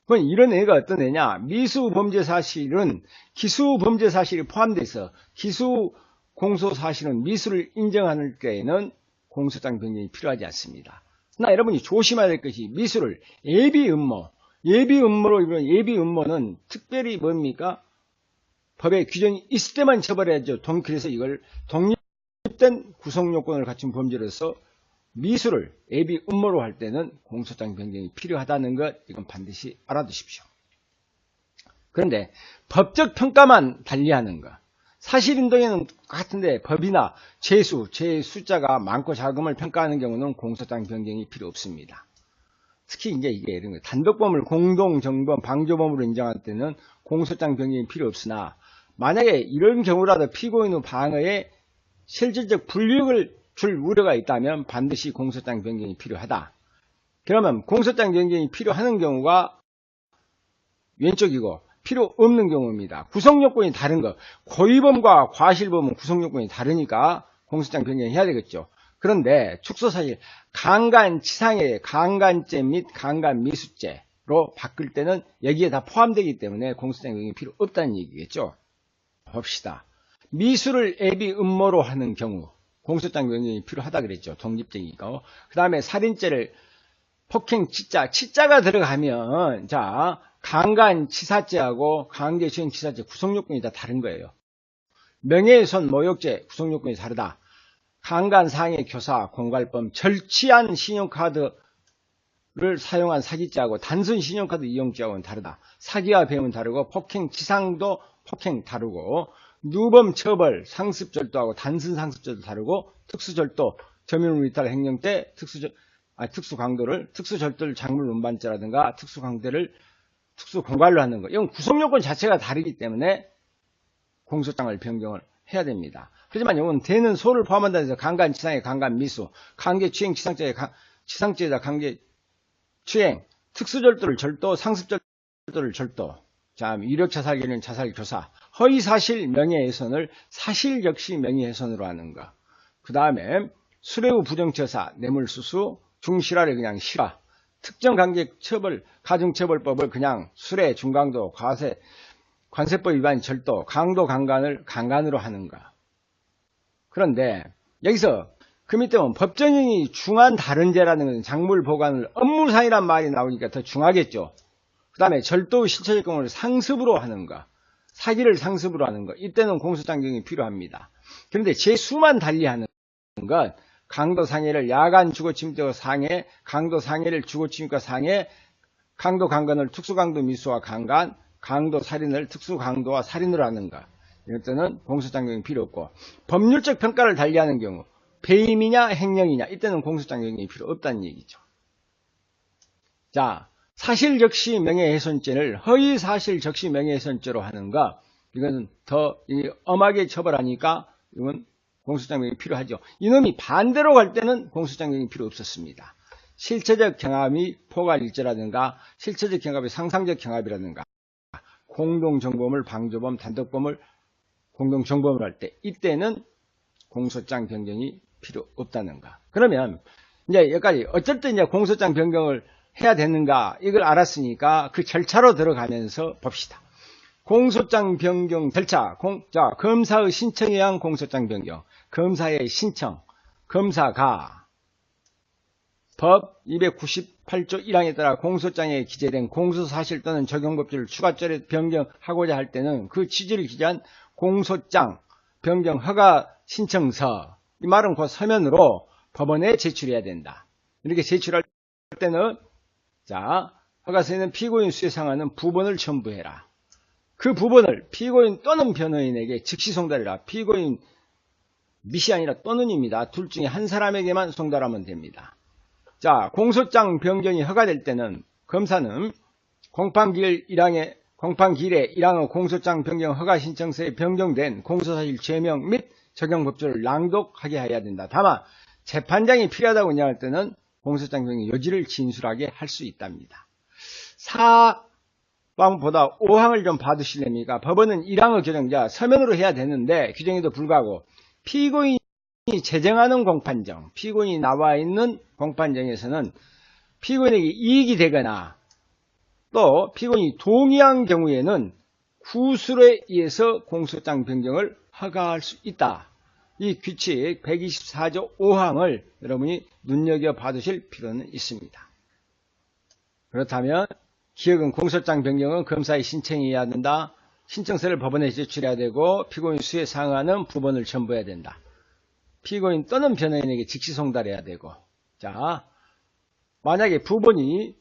그럼 이런 애가 어떤 애냐? 미수범죄 사실은 기수범죄 사실이 포함되어 있어. 기수 공소사실은 미수를 인정하는 때에는 공소장 변경이 필요하지 않습니다. 그러나 여러분이 조심해야 될 것이 미수를 예비음모, 예비음모로 이루어진 예비음모는 특별히 뭡니까? 법에 규정이 있을 때만 처벌해야죠. 그래서 이걸 독립된 구속요건을 갖춘 범죄로서 미수를 예비음모로 할 때는 공소장 변경이 필요하다는 것, 이건 반드시 알아두십시오. 그런데 법적 평가만 달리하는 것, 사실인동에는 같은데 법이나 죄 숫자가 많고 작음을 평가하는 경우는 공소장 변경이 필요 없습니다. 특히 이제 이게 이런 거예요. 단독범을 공동정범, 방조범으로 인정할 때는 공소장 변경이 필요 없으나 만약에 이런 경우라도 피고인의 방어에 실질적 불이익을 줄 우려가 있다면 반드시 공소장 변경이 필요하다. 그러면 공소장 변경이 필요하는 경우가 왼쪽이고 필요 없는 경우입니다. 구속요건이 다른 거, 고의범과 과실범은 구속요건이 다르니까 공소장 변경해야 되겠죠. 그런데 축소사실 강간치상의 강간죄 및 강간미수죄로 바꿀 때는 여기에 다 포함되기 때문에 공소장 변경이 필요 없다는 얘기겠죠. 봅시다. 미수를 예비음모로 하는 경우 공소장 변경이 필요하다 그랬죠. 독립적이니까. 그 다음에 살인죄를 치자가 들어가면 자 강간치사죄하고 강제추행치사죄 구속요건이 다 다른 거예요. 명예훼손 모욕죄 구속요건이 다르다. 강간상해 교사 공갈범 절취한 신용카드를 사용한 사기죄하고 단순 신용카드 이용죄하고는 다르다. 사기와 배임은 다르고 폭행치상도 폭행 다르고 누범 처벌 상습절도하고 단순 상습절도 다르고 특수절도 점유물 위탈 횡령죄 특수절도를 작물 운반죄라든가 특수공갈로 하는 거. 이건 구속요건 자체가 다르기 때문에 공소장을 변경을 해야 됩니다. 하지만 이건 되는 소를 포함한다 해서 강간치상의 강간미수, 강제추행치상죄의 치상죄에다 강제추행, 특수절도를 절도, 상습절도를 절도, 자, 이력자살결연 자살교사, 허위사실 명예훼손을 사실 역시 명예훼손으로 하는 거. 그 다음에 수뢰후 부정처사, 뇌물수수, 중실화를 그냥 실화, 특정관계처벌, 가중처벌법을 그냥 수뢰, 중강도, 관세법 위반 절도, 강도 강간을 강간으로 하는 거. 그런데 여기서 그 밑에 보면 법정형이 중한 다른 죄라는 것은 작물 보관을 업무상이란 말이 나오니까 더 중하겠죠. 그 다음에 절도 실체적 공을 상습으로 하는 거, 사기를 상습으로 하는 거, 이때는 공소장 변경이 필요합니다. 그런데 죄수만 달리하는 것, 강도 상해를 야간 주거침입과 상해, 강도 상해를 주거침입과 상해, 강도 강간을 특수강도 미수와 강간, 강도 살인을 특수강도와 살인으로 하는 것, 이럴 때는 공소장 변경이 필요 없고, 법률적 평가를 달리하는 경우 배임이냐 횡령이냐, 이때는 공소장 변경이 필요 없다는 얘기죠. 자, 사실 적시 명예훼손죄를 허위사실 적시 명예훼손죄로 하는 거, 이건 더 엄하게 처벌하니까 이건 공소장 변경이 필요하죠. 이놈이 반대로 갈 때는 공소장 변경이 필요 없었습니다. 실체적 경합이 포괄일죄라든가 실체적 경합이 상상적 경합이라든가 공동정범을 방조범, 단독범을 공동정범을 할 때 이때는 공소장 변경이 필요 없다는 거. 그러면 이제 여기까지 어쩔 때 이제 공소장 변경을 해야 되는가 이걸 알았으니까 그 절차로 들어가면서 봅시다. 공소장 변경 절차. 자, 검사의 신청에 의한 공소장 변경. 검사의 신청. 검사가 법 298조 1항에 따라 공소장에 기재된 공소사실 또는 적용법규를 추가적으로 변경하고자 할 때는 그 취지를 기재한 공소장 변경 허가 신청서, 이 말은 그 서면으로 법원에 제출해야 된다. 이렇게 제출할 때는 자, 허가서에는 피고인 수에 상하는 부본을 첨부해라. 그 부본을 피고인 또는 변호인에게 즉시 송달해라. 피고인 밋이 아니라 또는입니다. 둘 중에 한 사람에게만 송달하면 됩니다. 자, 공소장 변경이 허가될 때는 검사는 공판기일 1항의 공판기일에 1항의 공소장 변경 허가 신청서에 변경된 공소사실 죄명 및 적용법조를 낭독하게 해야 된다. 다만 재판장이 필요하다고 인정할 때는 공소장 변경 여지를 진술하게 할 수 있답니다. 4항보다 5항을 좀 봐두실랍니까? 법원은 1항의 규정자 서면으로 해야 되는데 규정에도 불구하고 피고인이 제정하는 공판정, 피고인이 나와 있는 공판정에서는 피고인에게 이익이 되거나 또 피고인이 동의한 경우에는 구술에 의해서 공소장 변경을 허가할 수 있다. 이 규칙 124조 5항을 여러분이 눈여겨봐 두실 필요는 있습니다. 그렇다면 기억은 공소장 변경은 검사의 신청이어야 된다. 신청서를 법원에 제출해야 되고 피고인 수에 상응하는 부본을 첨부해야 된다. 피고인 또는 변호인에게 즉시 송달해야 되고, 자, 만약에 부본이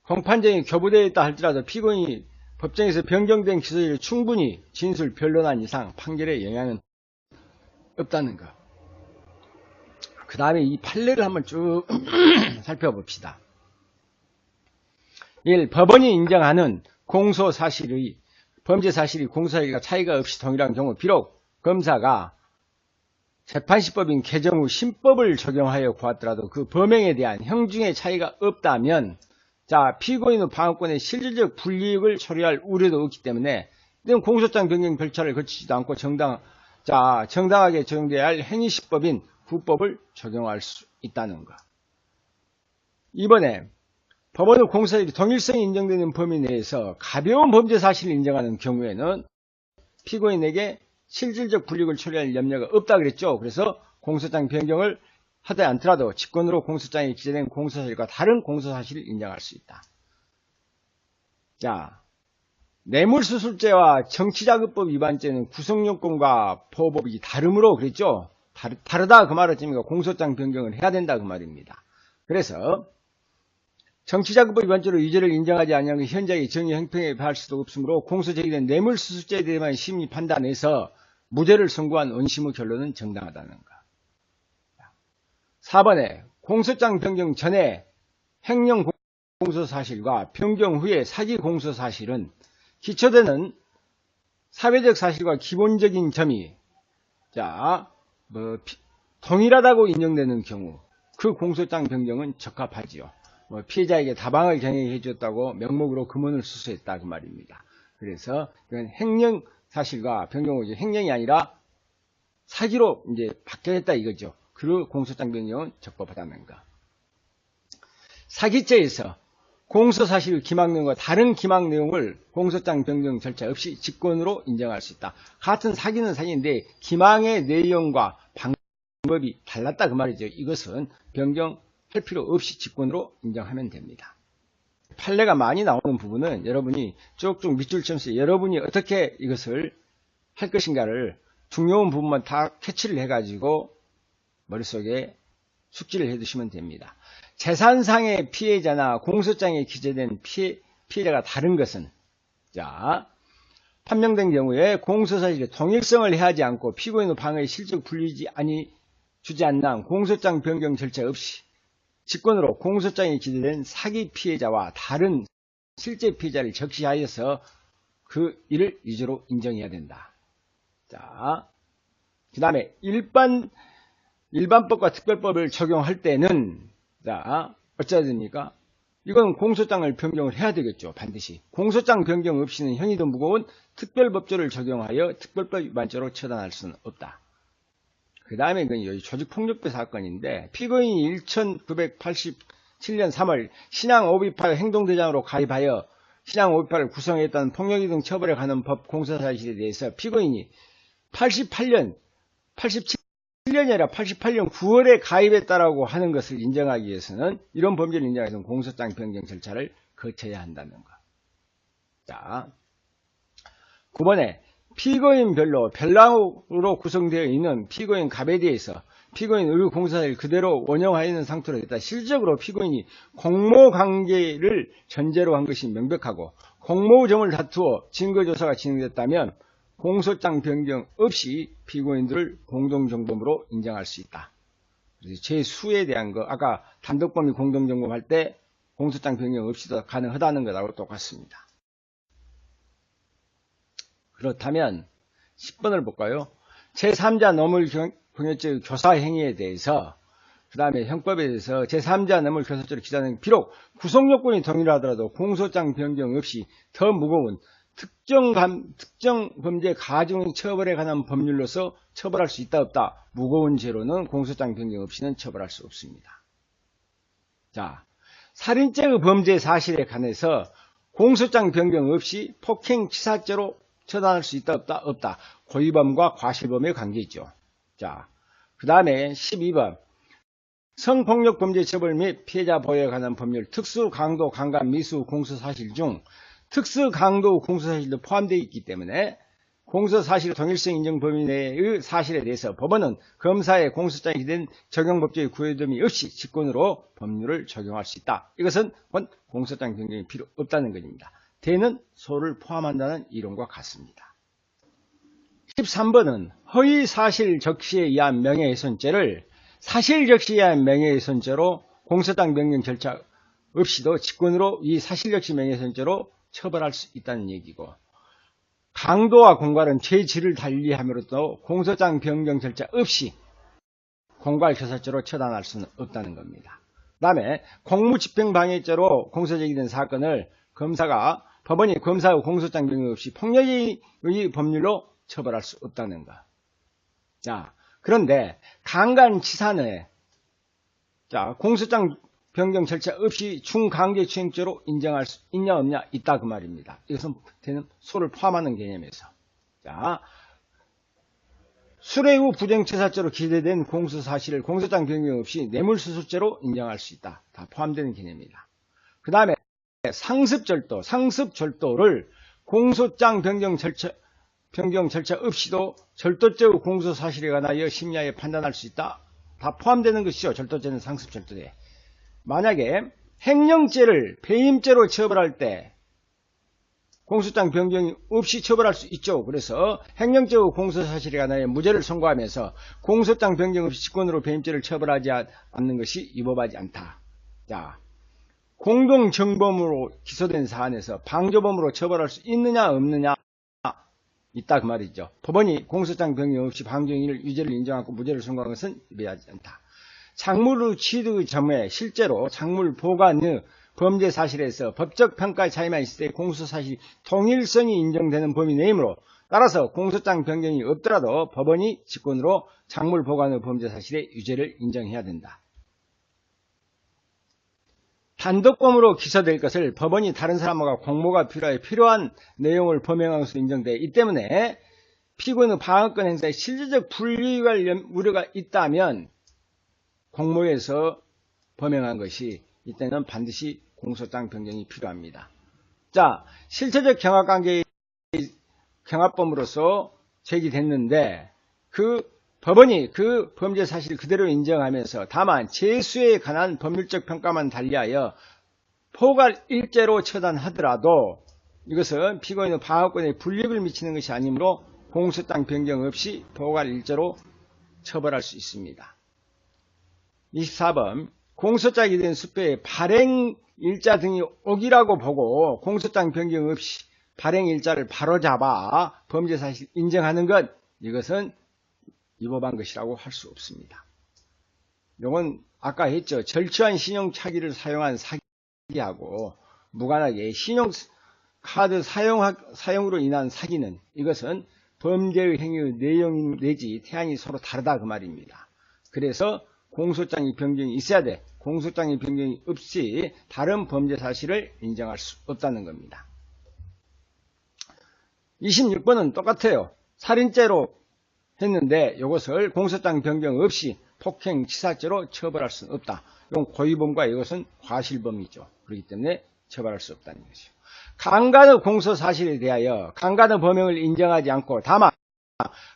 공판정이 교부되어 있다 할지라도 피고인이 법정에서 변경된 기소를 충분히 진술 변론한 이상 판결에 영향은 없다는 것. 그 다음에 이 판례를 한번 쭉 살펴봅시다. 1. 법원이 인정하는 공소사실의 범죄사실이 공소사실과 차이가 없이 동일한 경우 비록 검사가 재판시법인 개정 후 신법을 적용하여 보았더라도 그 범행에 대한 형중의 차이가 없다면 자 피고인의 방어권의 실질적 불이익을 초래할 우려도 없기 때문에 이런 공소장 변경 절차를 거치지도 않고 정당하게 적용되어야 할 행위시법인 구법을 적용할 수 있다는 것. 이번에 법원의 공소사실이 동일성이 인정되는 범위 내에서 가벼운 범죄사실을 인정하는 경우에는 피고인에게 실질적 불이익을 초래할 염려가 없다 그랬죠. 그래서 공소장 변경을 하지 않더라도 직권으로 공소장에 기재된 공소사실과 다른 공소사실을 인정할 수 있다. 자, 뇌물수수죄와 정치자금법 위반죄는 구성요건과 보호법이 다르므로 그랬죠. 다르다 그 말은 뭡니까? 공소장 변경을 해야 된다 그 말입니다. 그래서 정치자금법 위반죄로 유죄를 인정하지 아니하면 현장의 정의 형평에 배할 수도 없으므로 공소 제기된 뇌물수수죄에 대한 심리 판단에서 무죄를 선고한 원심의 결론은 정당하다는 것. 4번에 공소장 변경 전에 횡령 공소사실과 변경 후에 사기 공소사실은 기초되는 사회적 사실과 기본적인 점이 동일하다고 인정되는 경우 그 공소장 변경은 적합하지요. 피해자에게 다방을 경영해 줬다고 명목으로 금원을 수수했다 그 말입니다. 그래서 이건 횡령 사실과 변경 후 횡령이 아니라 사기로 이제 바뀌었다 이거죠. 그 공소장 변경은 적법하다는 것. 사기죄에서 공소사실 기망 내용과 다른 기망 내용을 공소장 변경 절차 없이 직권으로 인정할 수 있다. 같은 사기는 사기인데 기망의 내용과 방법이 달랐다 그 말이죠. 이것은 변경할 필요 없이 직권으로 인정하면 됩니다. 판례가 많이 나오는 부분은 여러분이 쭉쭉 밑줄 치면서 여러분이 어떻게 이것을 할 것인가를 중요한 부분만 다 캐치를 해가지고 머릿속에 숙지를 해두시면 됩니다. 재산상의 피해자나 공소장에 기재된 피해자가 다른 것은 판명된 경우에 공소사실의 동일성을 해하지 않고 피고인의 방어에 실적 불리지 주지 않는 공소장 변경 절차 없이 직권으로 공소장에 기재된 사기 피해자와 다른 실제 피해자를 적시하여서 그 일을 유죄로 인정해야 된다. 그 다음에 일반법과 특별법을 적용할 때는 어쩌야 됩니까? 이건 공소장을 변경을 해야 되겠죠. 반드시. 공소장 변경 없이는 형이 더 무거운 특별법조를 적용하여 특별법 위반죄로 처단할 수는 없다. 그 다음에 이건 조직폭력배 사건인데 피고인이 1987년 3월 신양 528 행동대장으로 가입하여 신양 528을 구성했던 폭력이 등 처벌에 관한 법 공소사실에 대해서 피고인이 87년이 아니라 88년 9월에 가입했다라고 하는 것을 인정하기 위해서는 이런 범죄를 인정하기 위해서는 공소장 변경 절차를 거쳐야 한다는 것. 9번에 피고인별로 별랑으로 구성되어 있는 피고인 갑에 대해서 피고인의 공소사실을 그대로 원용하여 있는 상태로 됐다. 실질적으로 피고인이 공모관계를 전제로 한 것이 명백하고 공모점을 다투어 증거조사가 진행됐다면 공소장 변경 없이 피고인들을 공동정범으로 인정할 수 있다. 그래서 제2에 대한 거 아까 단독범위 공동정범할 때 공소장 변경 없이도 가능하다는 것하고 똑같습니다. 그렇다면 10번을 볼까요? 제3자 뇌물공여죄의 교사 행위에 대해서 그 다음에 형법에 대해서 제3자 뇌물교사죄로 기소하는 비록 구속요건이 동일하더라도 공소장 변경 없이 더 무거운 특정 범죄 가중 처벌에 관한 법률로서 처벌할 수 있다 없다. 무거운 죄로는 공소장 변경 없이는 처벌할 수 없습니다. 자, 살인죄의 범죄 사실에 관해서 공소장 변경 없이 폭행치사죄로 처단할 수 있다 없다. 없다. 고의범과 과실범의 관계있죠. 자, 그 다음에 12번 성폭력범죄 처벌 및 피해자 보호에 관한 법률 특수 강도 강간 미수 공소사실 중 특수 강도 공소사실도 포함되어 있기 때문에 공소사실 동일성 인정 범위 내의 사실에 대해서 법원은 검사의 공소장에 기된 적용법조의 구애됨이 없이 직권으로 법률을 적용할 수 있다. 이것은 공소장 변경이 필요 없다는 것입니다. 대는 소를 포함한다는 이론과 같습니다. 13번은 허위 사실 적시에 의한 명예훼손죄를 사실 적시에 의한 명예훼손죄로 공소장 변경 절차 없이도 직권으로 이 사실 적시 명예훼손죄로 처벌할 수 있다는 얘기고, 강도와 공갈은 죄질을 달리함으로도 공소장 변경 절차 없이 공갈교사죄로 처단할 수는 없다는 겁니다. 그 다음에 공무집행방해죄로 공소제기된 사건을 법원이 검사의 공소장 변경 없이 폭력의 법률로 처벌할 수 없다는 것. 자, 그런데 강간치사는 공소장 변경 절차 없이 중강제추행죄로 인정할 수 있냐 없냐 있다 그 말입니다. 이것은 되는 소를 포함하는 개념에서. 자, 수뢰 후 부정치사죄로 기재된 공소사실을 공소장 변경 없이 뇌물수수죄로 인정할 수 있다. 다 포함되는 개념입니다. 그 다음에 상습절도를 공소장 변경 절차 없이도 절도죄의 공소사실에 관하여 심야에 판단할 수 있다. 다 포함되는 것이죠. 절도죄는 상습절도죄. 만약에 행령죄를 배임죄로 처벌할 때 공소장 변경이 없이 처벌할 수 있죠. 그래서 행령죄의 공소사실에 관하여 무죄를 선고하면서 공소장 변경 없이 직권으로 배임죄를 처벌하지 않는 것이 위법하지 않다. 자, 공동정범으로 기소된 사안에서 방조범으로 처벌할 수 있느냐 없느냐 있다 그 말이죠. 법원이 공소장 변경 없이 방조인을 유죄를 인정하고 무죄를 선고한 것은 위배하지 않다. 작물의 취득의 점에 실제로 작물 보관의 범죄 사실에서 법적 평가의 차이만 있을 때 공소사실이 동일성이 인정되는 범위 내이므로 따라서 공소장 변경이 없더라도 법원이 직권으로 작물 보관의 범죄 사실에 유죄를 인정해야 된다. 단독범으로 기소될 것을 법원이 다른 사람과 공모가 필요한 내용을 범행한 것으로 인정돼 이 때문에 피고인의 방어권 행사에 실질적 불이익할 우려가 있다면 공모에서 범행한 것이 이때는 반드시 공소장 변경이 필요합니다. 자, 실체적 경합관계의 경합범으로서 제기됐는데 법원이 그 범죄 사실을 그대로 인정하면서 다만 재수에 관한 법률적 평가만 달리하여 포괄일죄로 처단하더라도 이것은 피고인의 방어권에 불이익을 미치는 것이 아니므로 공소장 변경 없이 포괄일죄로 처벌할 수 있습니다. 24번 공소장이 된 수표에 발행일자 등이 오기라고 보고 공소장 변경 없이 발행일자를 바로잡아 범죄 사실 인정하는 것, 이것은 위법한 것이라고 할 수 없습니다. 이건 아까 했죠. 절취한 신용차기를 사용한 사기하고 무관하게 신용카드 사용으로 인한 사기는 이것은 범죄의 행위의 내용 내지 태양이 서로 다르다 그 말입니다. 그래서 공소장이 변경이 있어야 돼. 공소장이 변경이 없이 다른 범죄 사실을 인정할 수 없다는 겁니다. 26번은 똑같아요. 살인죄로 했는데 이것을 공소장 변경 없이 폭행치사죄로 처벌할 수는 없다. 이건 고의범과 이것은 과실범이죠. 그렇기 때문에 처벌할 수 없다는 것이죠. 강간의 공소사실에 대하여 강간의 범행을 인정하지 않고 다만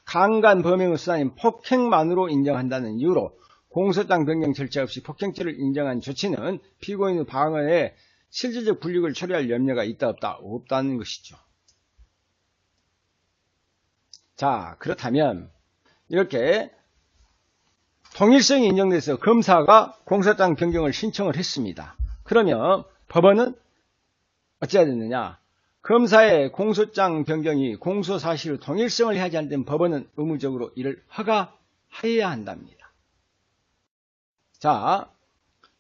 강간 범행의 수단인 폭행만으로 인정한다는 이유로 공소장 변경 절차 없이 폭행죄를 인정한 조치는 피고인의 방어에 실질적 불이익을 초래할 염려가 있다 없다? 없다는 것이죠. 자, 그렇다면 이렇게 통일성이 인정돼서 검사가 공소장 변경을 신청을 했습니다. 그러면 법원은 어찌해야 되느냐? 검사의 공소장 변경이 공소 사실의 동일성을 하지 않는 데는 법원은 의무적으로 이를 허가해야 한답니다. 자,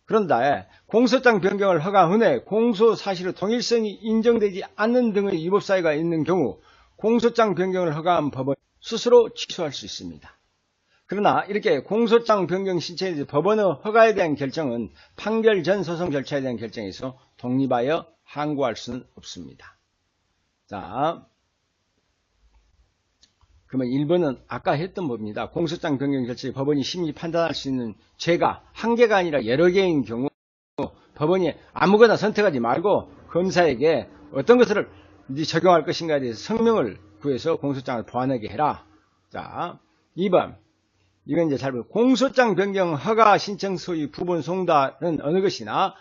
그런데 공소장 변경을 허가한 후에 공소 사실의 동일성이 인정되지 않는 등의 위법사유가 있는 경우 공소장 변경을 허가한 법원 스스로 취소할 수 있습니다. 그러나 이렇게 공소장 변경 신청에 대해 법원의 허가에 대한 결정은 판결 전 소송 절차에 대한 결정에서 독립하여 항고할 수는 없습니다. 자, 그러면 1번은 아까 했던 법입니다. 공소장 변경 결정에 법원이 심리 판단할 수 있는 죄가 한 개가 아니라 여러 개인 경우 법원이 아무거나 선택하지 말고 검사에게 어떤 것을 적용할 것인가에 대해서 성명을 구해서 공소장을 보완하게 해라. 자, 2번. 이건 이제 잘 보세요. 공소장 변경 허가 신청서의 부본 송달은 어느 것이나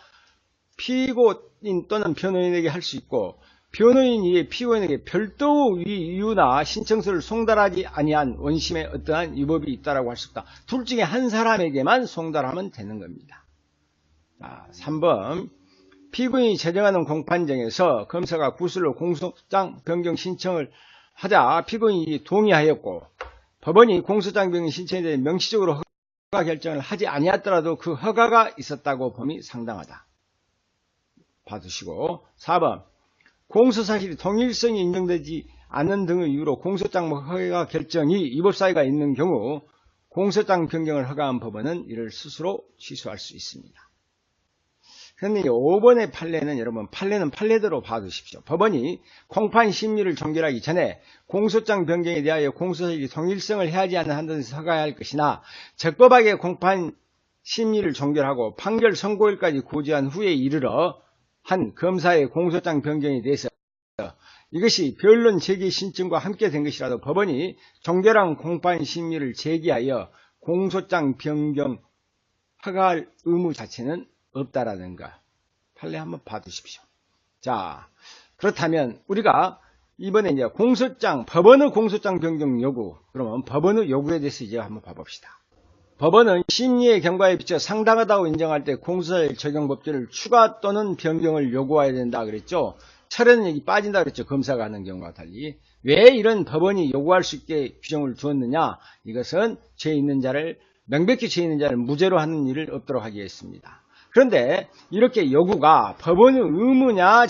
피고인 또는 변호인에게 할 수 있고 변호인이 피고인에게 별도의 이유나 신청서를 송달하지 아니한 원심에 어떠한 위법이 있다라고 할 수 없다. 둘 중에 한 사람에게만 송달하면 되는 겁니다. 자, 3번. 피고인이 제정하는 공판정에서 검사가 구술로 공소장 변경 신청을 하자 피고인이 동의하였고 법원이 공소장 변경 신청에 대해 명시적으로 허가 결정을 하지 아니하더라도 그 허가가 있었다고 봄이 상당하다. 봐두시고 4번. 공소사실이 동일성이 인정되지 않는 등의 이유로 공소장 허가 결정이 위법사유가 있는 경우 공소장 변경을 허가한 법원은 이를 스스로 취소할 수 있습니다. 그런데 5번의 판례는 여러분 판례는 판례대로 봐두십시오. 법원이 공판 심리를 종결하기 전에 공소장 변경에 대하여 공소사실이 동일성을 해하지 않는 한도에서 허가해야 할 것이나 적법하게 공판 심리를 종결하고 판결 선고일까지 고지한 후에 이르러 한 검사의 공소장 변경에 대해서 이것이 변론 제기 신청과 함께 된 것이라도 법원이 종결한 공판 심리를 제기하여 공소장 변경 허가할 의무 자체는 없다라는 거. 판례 한번 봐두십시오. 자, 그렇다면 우리가 이번에 이제 법원의 공소장 변경 요구, 그러면 법원의 요구에 대해서 이제 한번 봐봅시다. 법원은 심리의 경과에 비춰 상당하다고 인정할 때 공소사실 적용 법규를 추가 또는 변경을 요구해야 된다 그랬죠. 철회는 여기 빠진다 그랬죠. 검사가 하는 경우와 달리. 왜 이런 법원이 요구할 수 있게 규정을 두었느냐? 이것은 죄 있는 자를 명백히 죄 있는 자를 무죄로 하는 일을 없도록 하기 위해서입니다. 그런데 이렇게 요구가 법원의 의무냐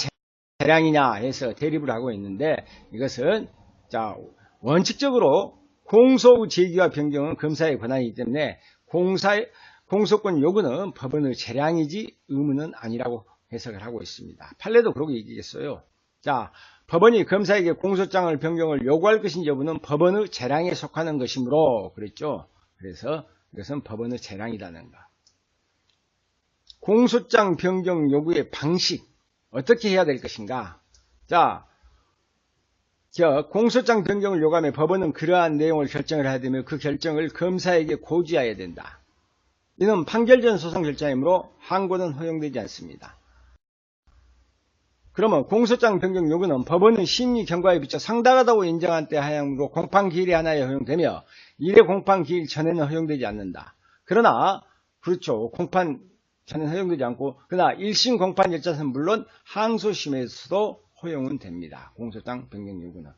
재량이냐 해서 대립을 하고 있는데 이것은 자 원칙적으로 공소 제기와 변경은 검사의 권한이기 때문에 공소권 요구는 법원의 재량이지 의무는 아니라고 해석을 하고 있습니다. 판례도 그러고 얘기했어요. 자, 법원이 검사에게 공소장을 변경을 요구할 것인지 여부는 법원의 재량에 속하는 것이므로 그랬죠. 그래서 이것은 법원의 재량이라는 것. 공소장 변경 요구의 방식 어떻게 해야 될 것인가? 자, 공소장 변경을 요구하며 법원은 그러한 내용을 결정을 해야 되며 그 결정을 검사에게 고지해야 된다. 이는 판결 전 소송 절차이므로 항고는 허용되지 않습니다. 그러면 공소장 변경 요구는 법원의 심리 경과에 비춰 상당하다고 인정한 때 하향으로 공판 기일에 하나에 허용되며 이래 공판 기일 전에는 허용되지 않는다. 그러나 그렇죠. 공판 전에는 허용되지 않고 그러나 1심 공판 절차는 물론 항소심에서도 허용은 됩니다. 공소장 변경 요구는.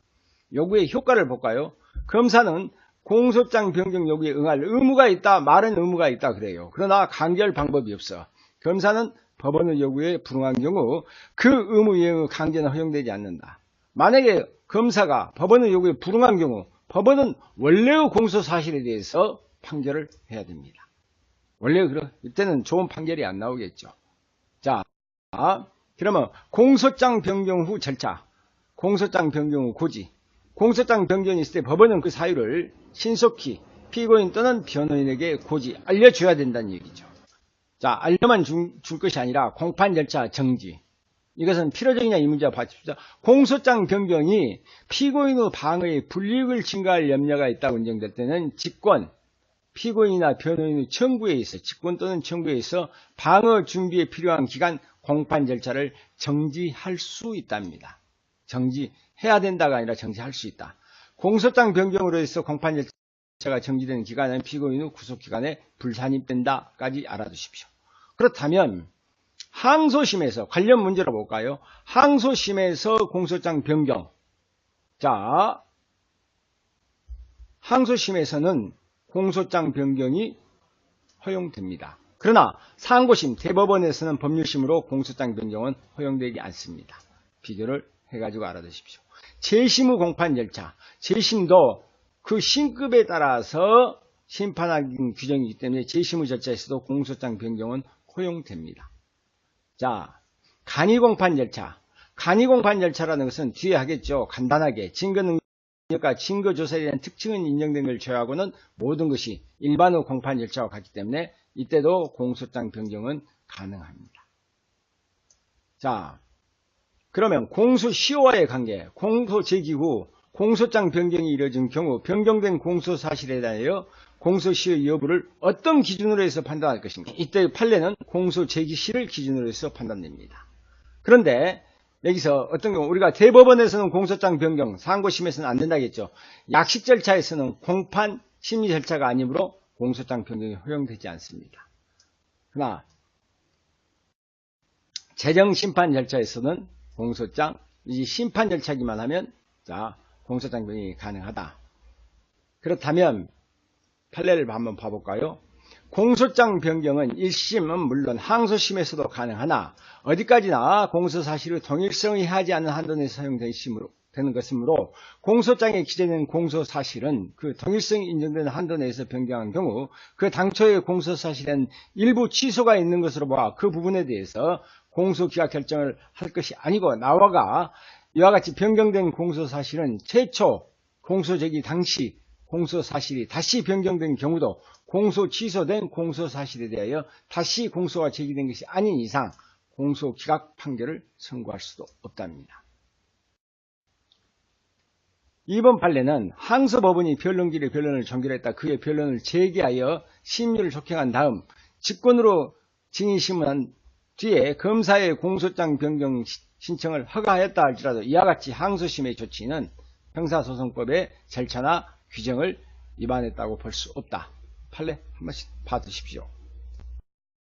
요구의 효과를 볼까요? 검사는 공소장 변경 요구에 응할 의무가 있다, 말은 의무가 있다 그래요. 그러나 강제할 방법이 없어. 검사는 법원의 요구에 불응한 경우 그 의무 이행의 강제는 허용되지 않는다. 만약에 검사가 법원의 요구에 불응한 경우 법원은 원래의 공소 사실에 대해서 판결을 해야 됩니다. 원래 이때는 좋은 판결이 안 나오겠죠. 자, 그러면 공소장 변경 후 절차, 공소장 변경 후 고지, 공소장 변경이 있을 때 법원은 그 사유를 신속히 피고인 또는 변호인에게 고지 알려줘야 된다는 얘기죠. 자, 알려만 줄 것이 아니라 공판 절차 정지. 이것은 필요적이냐 이 문제 봐줍시다. 공소장 변경이 피고인의 방어에 불이익을 증가할 염려가 있다고 인정될 때는 직권, 피고인이나 변호인의 청구에 있어 직권 또는 청구에 있어 방어 준비에 필요한 기간 공판 절차를 정지할 수 있답니다. 정지해야 된다가 아니라 정지할 수 있다. 공소장 변경으로 해서 공판 절차가 정지되는 기간은 피고인의 구속기간에 불산입된다까지 알아두십시오. 그렇다면 항소심에서 관련 문제로 볼까요? 항소심에서 공소장 변경. 자, 항소심에서는 공소장 변경이 허용됩니다. 그러나 상고심, 대법원에서는 법률심으로 공소장 변경은 허용되지 않습니다. 비교를 해가지고 알아두십시오. 재심 후 공판 절차. 재심도 그 신급에 따라서 심판하는 규정이기 때문에 재심 후 절차에서도 공소장 변경은 허용됩니다. 자, 간이공판 절차. 간이공판 절차라는 것은 뒤에 하겠죠. 간단하게 증거 능력과 증거 조사에 대한 특징은 인정된 걸 제외하고는 모든 것이 일반의 공판 절차와 같기 때문에 이때도 공소장 변경은 가능합니다. 자, 그러면 공소시효와의 관계. 공소 제기 후 공소장 변경이 이루어진 경우 변경된 공소 사실에 대하여 공소시효 여부를 어떤 기준으로 해서 판단할 것인가. 이때 판례는 공소 제기 시를 기준으로 해서 판단됩니다. 그런데 여기서 어떤 경우 우리가 대법원에서는 공소장 변경, 상고심에서는 안 된다겠죠. 약식 절차에서는 공판 심리 절차가 아니므로 공소장 변경이 허용되지 않습니다. 그러나 재정심판 절차에서는 공소장, 이 심판 절차기만 하면 자 공소장 변경이 가능하다. 그렇다면 판례를 한번 봐볼까요? 공소장 변경은 1심은 물론 항소심에서도 가능하나 어디까지나 공소사실의 동일성이 하지 않는 한도 내에서 사용되는 것이므로 공소장에 기재된 공소사실은 그 동일성이 인정되는 한도 내에서 변경한 경우 그 당초의 공소사실엔 일부 취소가 있는 것으로 봐 그 부분에 대해서 공소기각 결정을 할 것이 아니고 나와가 이와 같이 변경된 공소사실은 최초 공소제기 당시 공소사실이 다시 변경된 경우도 공소 취소된 공소사실에 대하여 다시 공소가 제기된 것이 아닌 이상 공소기각 판결을 선고할 수도 없답니다. 이번 판례는 항소법원이 변론기일에 변론을 종결했다. 그의 변론을 제기하여 심리를 적행한 다음 직권으로 증인심문한 뒤에 검사의 공소장 변경 신청을 허가하였다 할지라도 이와 같이 항소심의 조치는 형사소송법의 절차나 규정을 위반했다고 볼 수 없다. 판례 한 번씩 봐두십시오.